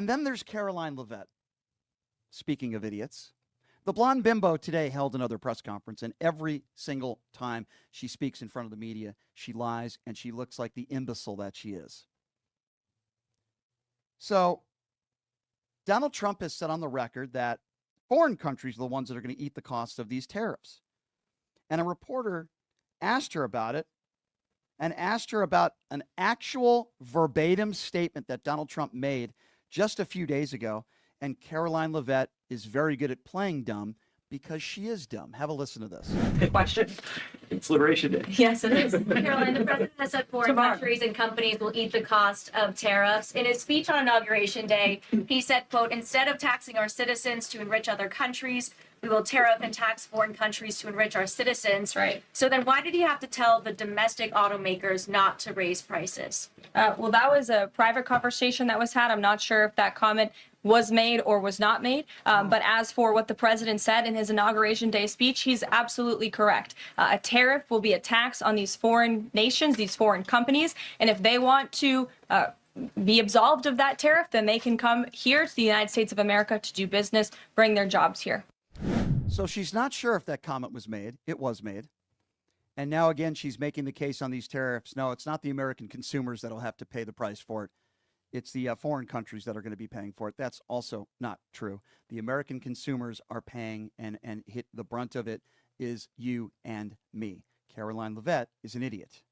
And then there's Karoline Leavitt. Speaking of idiots, the blonde bimbo today held another press conference, and every single time she speaks in front of the media, she lies, and she looks like the imbecile that she is. So Donald Trump has said on the record that foreign countries are the ones that are going to eat the cost of these tariffs. And a reporter asked her about it and asked her about an actual verbatim statement that Donald Trump made just a few days ago. And Karoline Leavitt is very good at playing dumb because she is dumb. Have a listen to this. Good question. It's Liberation Day. Yes, it is. Caroline, the president has said foreign countries and companies will eat the cost of tariffs. In his speech on Inauguration Day, he said, quote, instead of taxing our citizens to enrich other countries, we will tariff and tax foreign countries to enrich our citizens. Right. So then why did he have to tell the domestic automakers not to raise prices? Well, that was a private conversation that was had. I'm not sure if that comment was made or was not made. But as for what the president said in his Inauguration Day speech, he's absolutely correct. A tariff will be a tax on these foreign nations, these foreign companies. And if they want to be absolved of that tariff, then they can come here to the United States of America to do business, bring their jobs here. So she's not sure if that comment was made. It was made. And now, again, she's making the case on these tariffs. No, it's not the American consumers that'll have to pay the price for it. It's the foreign countries that are going to be paying for it. That's also not true. The American consumers are paying, and hit the brunt of it is you and me. Karoline Leavitt is an idiot.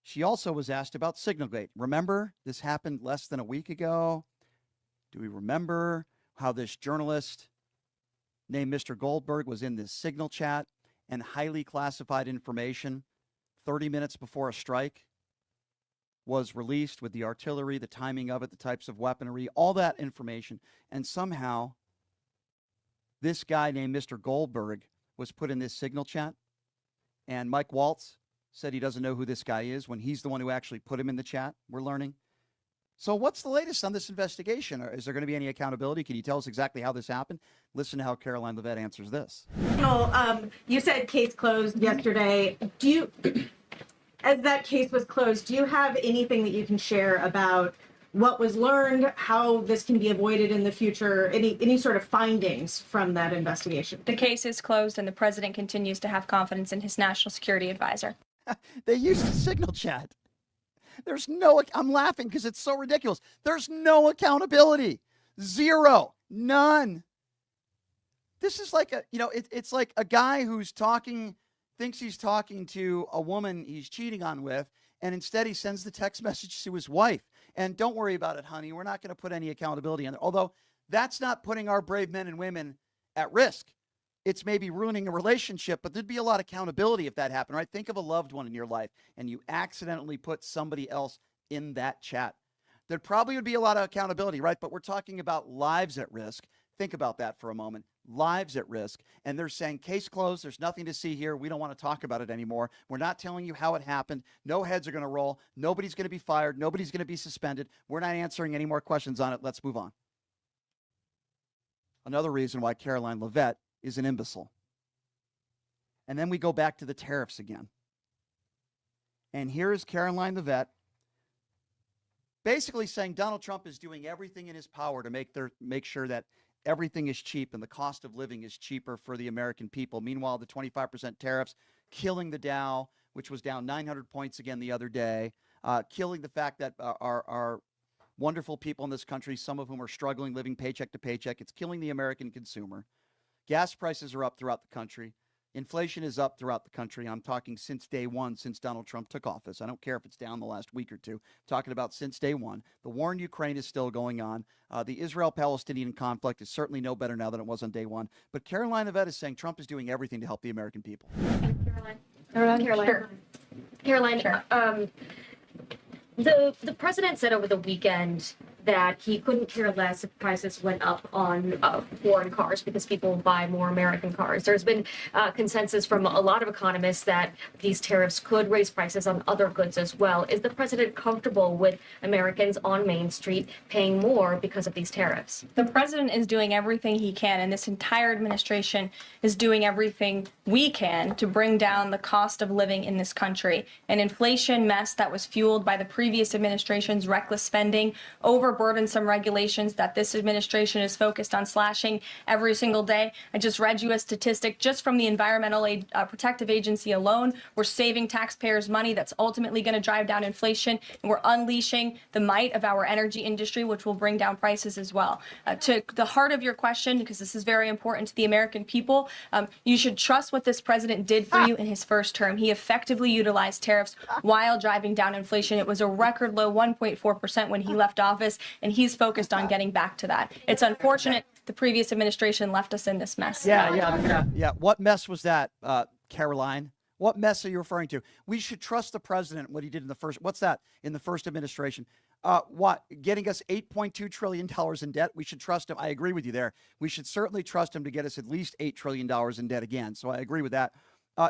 She also was asked about Signalgate. Remember, this happened less than a week ago. Do we remember how this journalist named Mr. Goldberg was in this Signal chat and highly classified information 30 minutes before a strike was released with the artillery, the timing of it, the types of weaponry, all that information. And somehow this guy named Mr. Goldberg was put in this Signal chat. And Mike Waltz said he doesn't know who this guy is when he's the one who actually put him in the chat, we're learning. So what's the latest on this investigation? Is there going to be any accountability? Can you tell us exactly how this happened? Listen to how Karoline Leavitt answers this. You said case closed yesterday. As that case was closed, do you have anything that you can share about what was learned, how this can be avoided in the future, any sort of findings from that investigation? The case is closed and the president continues to have confidence in his national security advisor. They used the Signal chat. There's no, I'm laughing because it's so ridiculous. There's no accountability. Zero. None. This is like it's like a guy who's thinks he's talking to a woman he's cheating on with, and instead he sends the text message to his wife. And don't worry about it, honey. We're not going to put any accountability on it. Although that's not putting our brave men and women at risk. It's maybe ruining a relationship, but there'd be a lot of accountability if that happened, right? Think of a loved one in your life and you accidentally put somebody else in that chat. There probably would be a lot of accountability, right? But we're talking about lives at risk. Think about that for a moment. Lives at risk. And they're saying, case closed. There's nothing to see here. We don't want to talk about it anymore. We're not telling you how it happened. No heads are going to roll. Nobody's going to be fired. Nobody's going to be suspended. We're not answering any more questions on it. Let's move on. Another reason why Karoline Leavitt is an imbecile. And then we go back to the tariffs again. And here is Karoline Leavitt basically saying Donald Trump is doing everything in his power to make sure that everything is cheap and the cost of living is cheaper for the American people. Meanwhile, the 25% tariffs killing the Dow, which was down 900 points again the other day, killing the fact that our wonderful people in this country, some of whom are struggling, living paycheck to paycheck. It's killing the American consumer. Gas prices are up throughout the country. Inflation is up throughout the country. I'm talking since day one, since Donald Trump took office. I don't care if it's down the last week or two. I'm talking about since day one. The war in Ukraine is still going on. The Israel-Palestinian conflict is certainly no better now than it was on day one. But Karoline Leavitt is saying Trump is doing everything to help the American people. Caroline. Sure. The president said over the weekend that he couldn't care less if prices went up on foreign cars because people buy more American cars. There's been consensus from a lot of economists that these tariffs could raise prices on other goods as well. Is the president comfortable with Americans on Main Street paying more because of these tariffs? The president is doing everything he can, and this entire administration is doing everything we can to bring down the cost of living in this country. An inflation mess that was fueled by the previous administration's reckless spending, over more burdensome regulations that this administration is focused on slashing every single day. I just read you a statistic just from the Environmental Protective Agency alone. We're saving taxpayers money that's ultimately going to drive down inflation, and we're unleashing the might of our energy industry, which will bring down prices as well. To the heart of your question, because this is very important to the American people, you should trust what this president did for you in his first term. He effectively utilized tariffs while driving down inflation. It was a record low 1.4% when he left office, and he's focused on getting back to that. It's unfortunate the previous administration left us in this mess. Yeah. What mess was that, Karoline? What mess are you referring to? We should trust the president, what he did in the first, what's that, in the first administration? What, getting us $8.2 trillion in debt? We should trust him. I agree with you there. We should certainly trust him to get us at least $8 trillion in debt again. So I agree with that.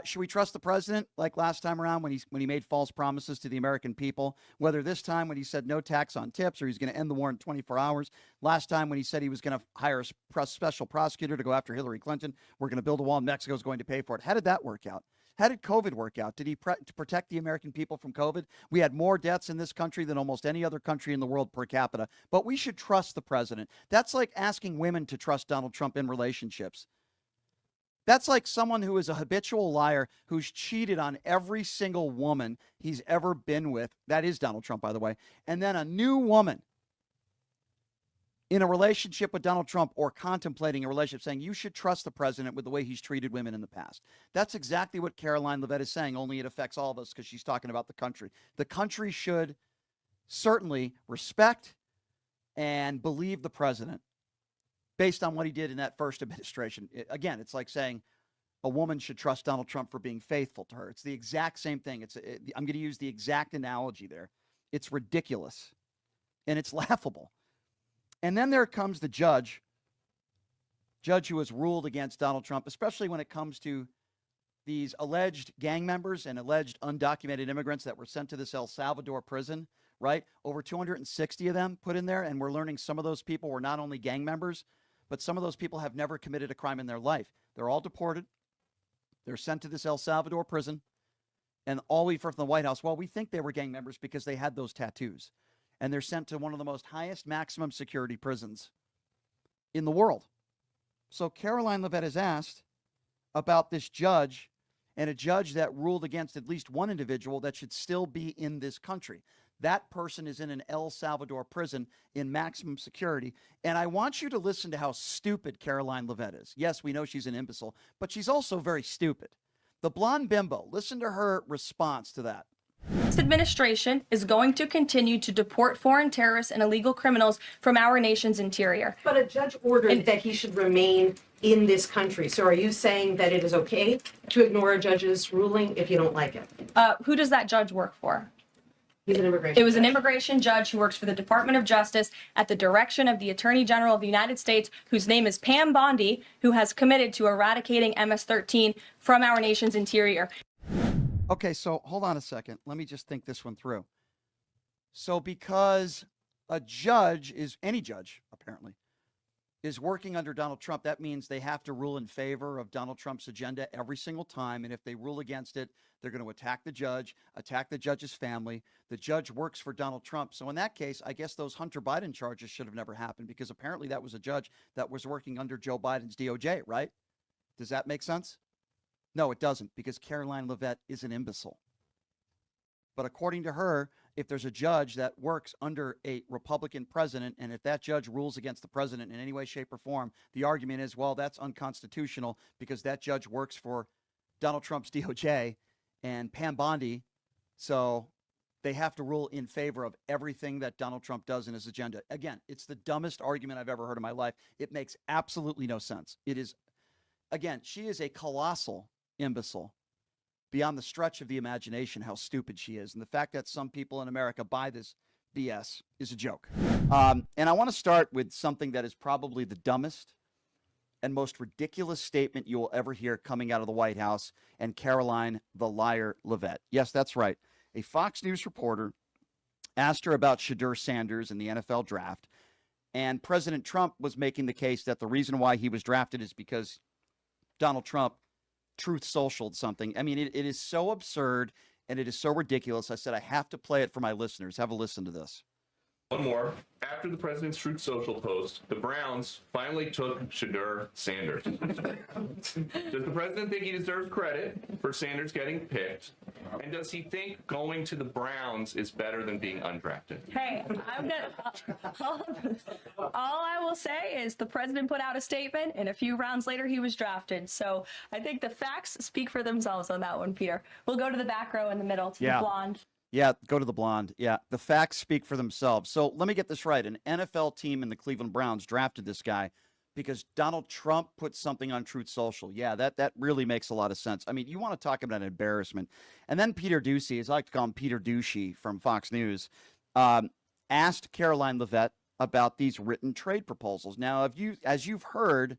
Should we trust the president like last time around when he made false promises to the American people? Whether this time when he said no tax on tips or he's going to end the war in 24 hours. Last time when he said he was going to hire a special prosecutor to go after Hillary Clinton. We're going to build a wall and Mexico's going to pay for it. How did that work out? How did COVID work out? Did he to protect the American people from COVID? We had more deaths in this country than almost any other country in the world per capita. But we should trust the president. That's like asking women to trust Donald Trump in relationships. That's like someone who is a habitual liar who's cheated on every single woman he's ever been with. That is Donald Trump, by the way. And then a new woman in a relationship with Donald Trump or contemplating a relationship saying you should trust the president with the way he's treated women in the past. That's exactly what Karoline Leavitt is saying, only it affects all of us because she's talking about the country. The country should certainly respect and believe the president based on what he did in that first administration. Again, it's like saying a woman should trust Donald Trump for being faithful to her. It's the exact same thing. I'm going to use the exact analogy there. It's ridiculous and it's laughable. And then there comes the judge who has ruled against Donald Trump, especially when it comes to these alleged gang members and alleged undocumented immigrants that were sent to this El Salvador prison, right? Over 260 of them put in there, and we're learning some of those people were not only gang members, but some of those people have never committed a crime in their life. They're all deported. They're sent to this El Salvador prison, and all we've heard from the White House, well, we think they were gang members because they had those tattoos. And they're sent to one of the most highest maximum security prisons in the world. So Karoline Leavitt has asked about this judge and a judge that ruled against at least one individual that should still be in this country. That person is in an El Salvador prison in maximum security. And I want you to listen to how stupid Karoline Leavitt is. Yes, we know she's an imbecile, but she's also very stupid. The blonde bimbo, listen to her response to that. This administration is going to continue to deport foreign terrorists and illegal criminals from our nation's interior. But a judge ordered that he should remain in this country. So are you saying that it is okay to ignore a judge's ruling if you don't like it? Who does that judge work for? He's an immigration It was an judge. immigration judge who works for the Department of Justice at the direction of the Attorney General of the United States, whose name is Pam Bondi, who has committed to eradicating MS-13 from our nation's interior. Okay, so hold on a second. Let me just think this one through. So because a judge is, any judge apparently, is working under Donald Trump, that means they have to rule in favor of Donald Trump's agenda every single time. And if they rule against it, they're going to attack the judge, attack the judge's family. The judge works for Donald Trump. So in that case, I guess those Hunter Biden charges should have never happened because apparently that was a judge that was working under Joe Biden's DOJ, right? Does that make sense? No, it doesn't, because Karoline Leavitt is an imbecile. But according to her, if there's a judge that works under a Republican president, and if that judge rules against the president in any way, shape, or form, the argument is, well, that's unconstitutional because that judge works for Donald Trump's DOJ and Pam Bondi, so they have to rule in favor of everything that Donald Trump does in his agenda. Again, it's the dumbest argument I've ever heard in my life. It makes absolutely no sense. It is, again, she is a colossal imbecile beyond the stretch of the imagination how stupid she is. And the fact that some people in America buy this BS is a joke. And I want to start with something that is probably the dumbest and most ridiculous statement you will ever hear coming out of the White House and Karoline the Liar Leavitt. Yes, that's right. A Fox News reporter asked her about Shedeur Sanders in the NFL draft. And President Trump was making the case that the reason why he was drafted is because Donald Trump Truth Socialed something. I mean, it is so absurd and it is so ridiculous. I said, I have to play it for my listeners. Have a listen to this. One more. After the president's Truth Social post, the Browns finally took Shadur Sanders. Does the president think he deserves credit for Sanders getting picked? And does he think going to the Browns is better than being undrafted? Hey, all I will say is the president put out a statement, and a few rounds later he was drafted. So I think the facts speak for themselves on that one, Peter. We'll go to the back row in the middle to the blonde. Yeah, go to the blonde. Yeah, the facts speak for themselves. So let me get this right. An NFL team in the Cleveland Browns drafted this guy because Donald Trump put something on Truth Social. Yeah, that really makes a lot of sense. I mean, you want to talk about an embarrassment. And then Peter Doocy, as I like to call him Peter Douchey from Fox News, asked Karoline Leavitt about these written trade proposals. Now, as you've heard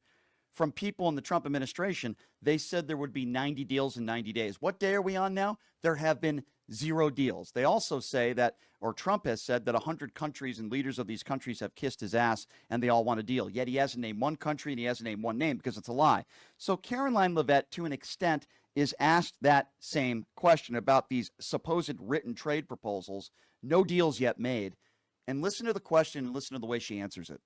from people in the Trump administration, they said there would be 90 deals in 90 days. What day are we on now? There have been 0 deals. They also say that, or Trump has said that 100 countries and leaders of these countries have kissed his ass and they all want a deal. Yet he hasn't named one country and he hasn't named one name because it's a lie. So Karoline Leavitt, to an extent, is asked that same question about these supposed written trade proposals, no deals yet made. And listen to the question and listen to the way she answers it.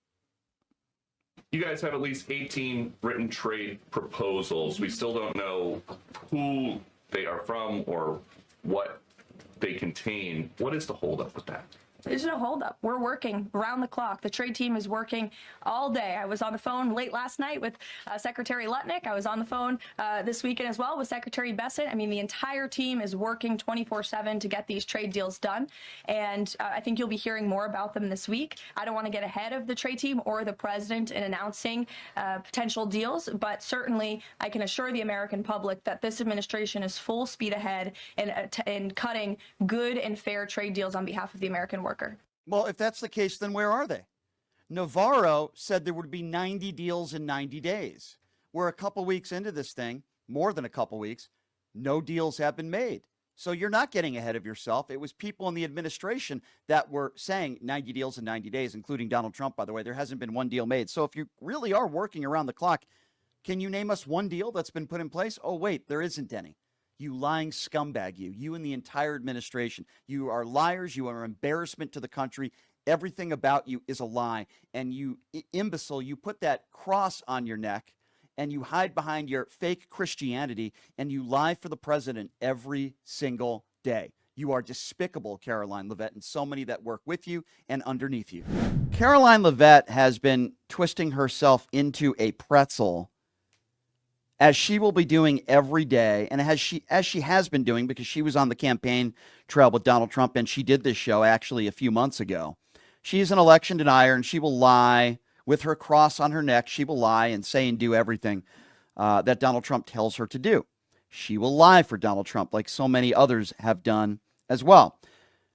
You guys have at least 18 written trade proposals. We still don't know who they are from or what they contain. What is the holdup with that? There's no holdup. We're working around the clock. The trade team is working all day. I was on the phone late last night with Secretary Lutnick. I was on the phone this weekend as well with Secretary Bessent. I mean, the entire team is working 24/7 to get these trade deals done. And I think you'll be hearing more about them this week. I don't want to get ahead of the trade team or the president in announcing potential deals, but certainly I can assure the American public that this administration is full speed ahead in cutting good and fair trade deals on behalf of the American worker. Well, if that's the case, then where are they? Navarro said there would be 90 deals in 90 days. We're a couple weeks into this thing, more than a couple weeks. No deals have been made. So you're not getting ahead of yourself. It was people in the administration that were saying 90 deals in 90 days, including Donald Trump, by the way. There hasn't been one deal made. So if you really are working around the clock, can you name us one deal that's been put in place? Oh, wait, there isn't any. You lying scumbag, you and the entire administration. You are liars. You are an embarrassment to the country. Everything about you is a lie. And you imbecile, you put that cross on your neck and you hide behind your fake Christianity and you lie for the president every single day. You are despicable, Karoline Leavitt, and so many that work with you and underneath you. Karoline Leavitt has been twisting herself into a pretzel, as she will be doing every day, and as she has been doing, because she was on the campaign trail with Donald Trump, and she did this show actually a few months ago. She's an election denier, and she will lie with her cross on her neck. She will lie and say and do everything that Donald Trump tells her to do. She will lie for Donald Trump, like so many others have done as well.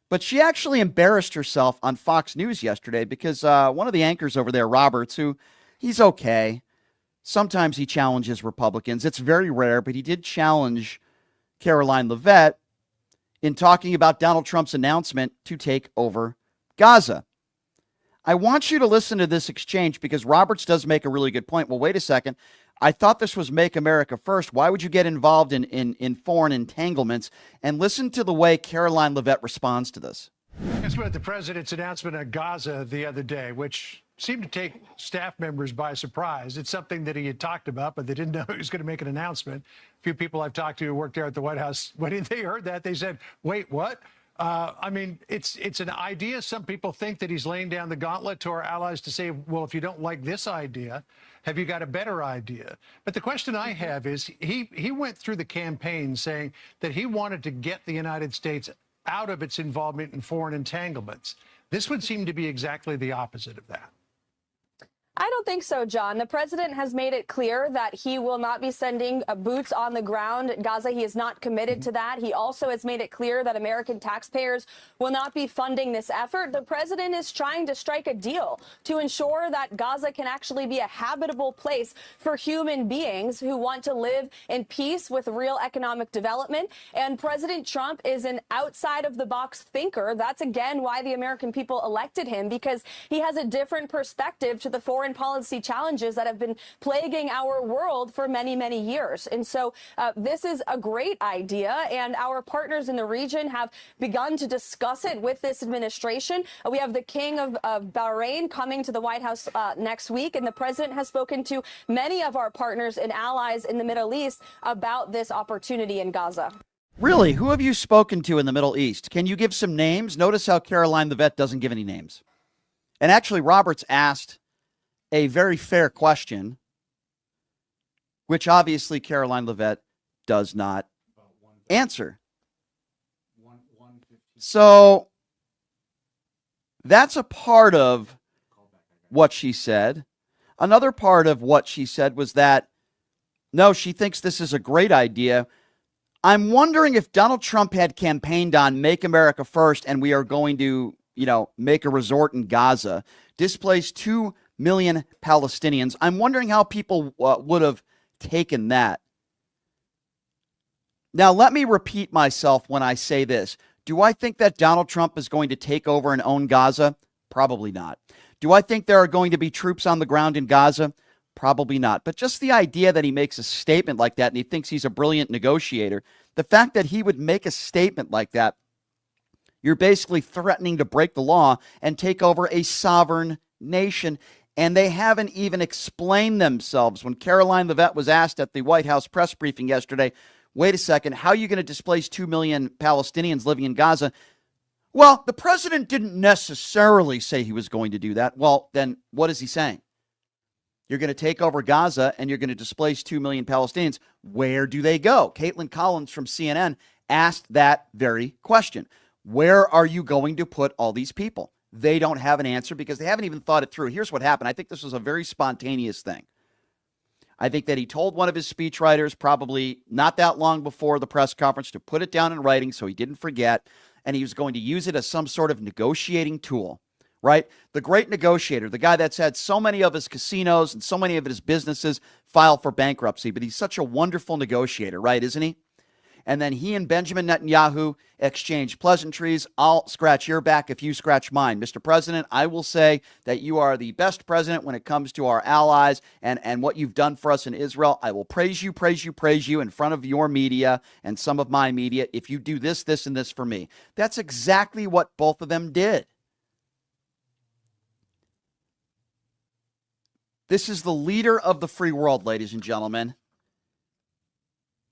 But she actually embarrassed herself on Fox News yesterday because one of the anchors over there, Roberts, who he's okay. Sometimes he challenges Republicans. It's very rare, but he did challenge Karoline Leavitt in talking about Donald Trump's announcement to take over Gaza. I want you to listen to this exchange because Roberts does make a really good point. Well, wait a second. I thought this was Make America First. Why would you get involved in foreign entanglements? And listen to the way Karoline Leavitt responds to this. Guess what? The president's announcement on Gaza the other day, which seemed to take staff members by surprise. It's something that he had talked about, but they didn't know he was going to make an announcement. A few people I've talked to who worked there at the White House, when they heard that, they said, wait, what? I mean, it's an idea. Some people think that he's laying down the gauntlet to our allies to say, well, if you don't like this idea, have you got a better idea? But the question I have is he went through the campaign saying that he wanted to get the United States out of its involvement in foreign entanglements. This would seem to be exactly the opposite of that. I don't think so, John. The president has made it clear that he will not be sending boots on the ground in Gaza. He is not committed to that. He also has made it clear that American taxpayers will not be funding this effort. The president is trying to strike a deal to ensure that Gaza can actually be a habitable place for human beings who want to live in peace with real economic development. And President Trump is an outside-of-the-box thinker. That's, again, why the American people elected him, because he has a different perspective to the foreign foreign policy challenges that have been plaguing our world for many, many years. And so this is a great idea, and our partners in the region have begun to discuss it with this administration. We have the King of Bahrain coming to the White House next week, and the president has spoken to many of our partners and allies in the Middle East about this opportunity in Gaza. Really? Who have you spoken to in the Middle East? Can you give some names? Notice how Karoline Leavitt doesn't give any names. And actually, Roberts asked a very fair question, which obviously Karoline Leavitt does not answer. So that's a part of what she said. Another part of what she said was that, no, she thinks this is a great idea. I'm wondering if Donald Trump had campaigned on Make America First and we are going to, make a resort in Gaza, displace 2 million Palestinians. I'm wondering how people would have taken that. Now, let me repeat myself when I say this. Do I think that Donald Trump is going to take over and own Gaza? Probably not. Do I think there are going to be troops on the ground in Gaza? Probably not. But just the idea that he makes a statement like that and he thinks he's a brilliant negotiator, the fact that he would make a statement like that, you're basically threatening to break the law and take over a sovereign nation. And they haven't even explained themselves. When Karoline Leavitt was asked at the White House press briefing yesterday, wait a second, how are you going to displace 2 million Palestinians living in Gaza? Well, the president didn't necessarily say he was going to do that. Well, then what is he saying? You're going to take over Gaza and you're going to displace 2 million Palestinians. Where do they go? Caitlin Collins from CNN asked that very question. Where are you going to put all these people? They don't have an answer because they haven't even thought it through. Here's what happened. I think this was a very spontaneous thing. I think that he told one of his speechwriters probably not that long before the press conference to put it down in writing so he didn't forget, and he was going to use it as some sort of negotiating tool, right? The great negotiator, the guy that's had so many of his casinos and so many of his businesses file for bankruptcy, but he's such a wonderful negotiator, right, isn't he? And then he and Benjamin Netanyahu exchanged pleasantries. I'll scratch your back if you scratch mine. Mr. President, I will say that you are the best president when it comes to our allies and what you've done for us in Israel. I will praise you in front of your media and some of my media if you do this, this, and this for me. That's exactly what both of them did. This is the leader of the free world, ladies and gentlemen.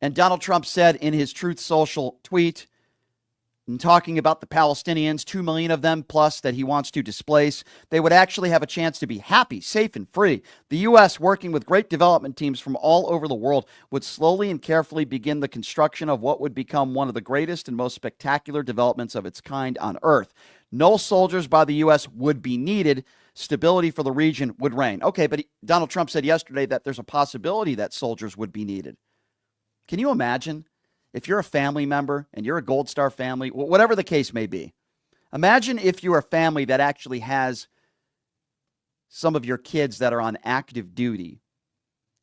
And Donald Trump said in his Truth Social tweet, in talking about the Palestinians, 2 million of them plus that he wants to displace, they would actually have a chance to be happy, safe, and free. The U.S., working with great development teams from all over the world, would slowly and carefully begin the construction of what would become one of the greatest and most spectacular developments of its kind on Earth. No soldiers by the U.S. would be needed. Stability for the region would reign. Okay, but Donald Trump said yesterday that there's a possibility that soldiers would be needed. Can you imagine if you're a family member and you're a Gold Star family, whatever the case may be? Imagine if you're a family that actually has some of your kids that are on active duty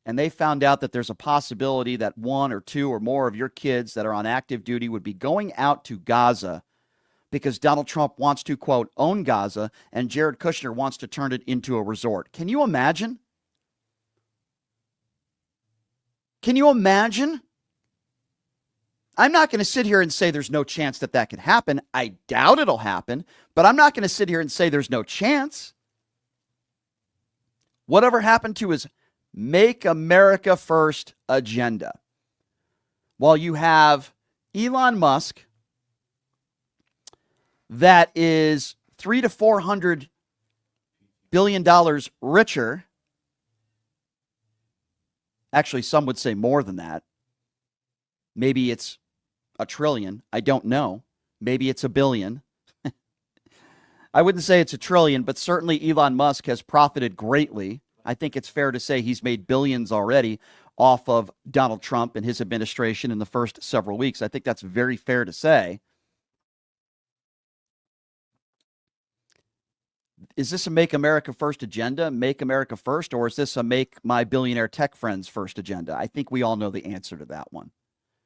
and they found out that there's a possibility that 1 or 2 or more of your kids that are on active duty would be going out to Gaza because Donald Trump wants to, quote, own Gaza and Jared Kushner wants to turn it into a resort. Can you imagine? Can you imagine? I'm not going to sit here and say there's no chance that that could happen. I doubt it'll happen, but I'm not going to sit here and say there's no chance. Whatever happened to his Make America First agenda? While you have Elon Musk that is $300 to $400 billion richer. Actually, some would say more than that. Maybe it's $1 trillion. I don't know. Maybe it's $1 billion. I wouldn't say it's $1 trillion, but certainly Elon Musk has profited greatly. I think it's fair to say he's made billions already off of Donald Trump and his administration in the first several weeks. I think that's very fair to say. Is this a Make America First agenda, Make America First, or is this a Make My Billionaire Tech Friends First agenda? I think we all know the answer to that one.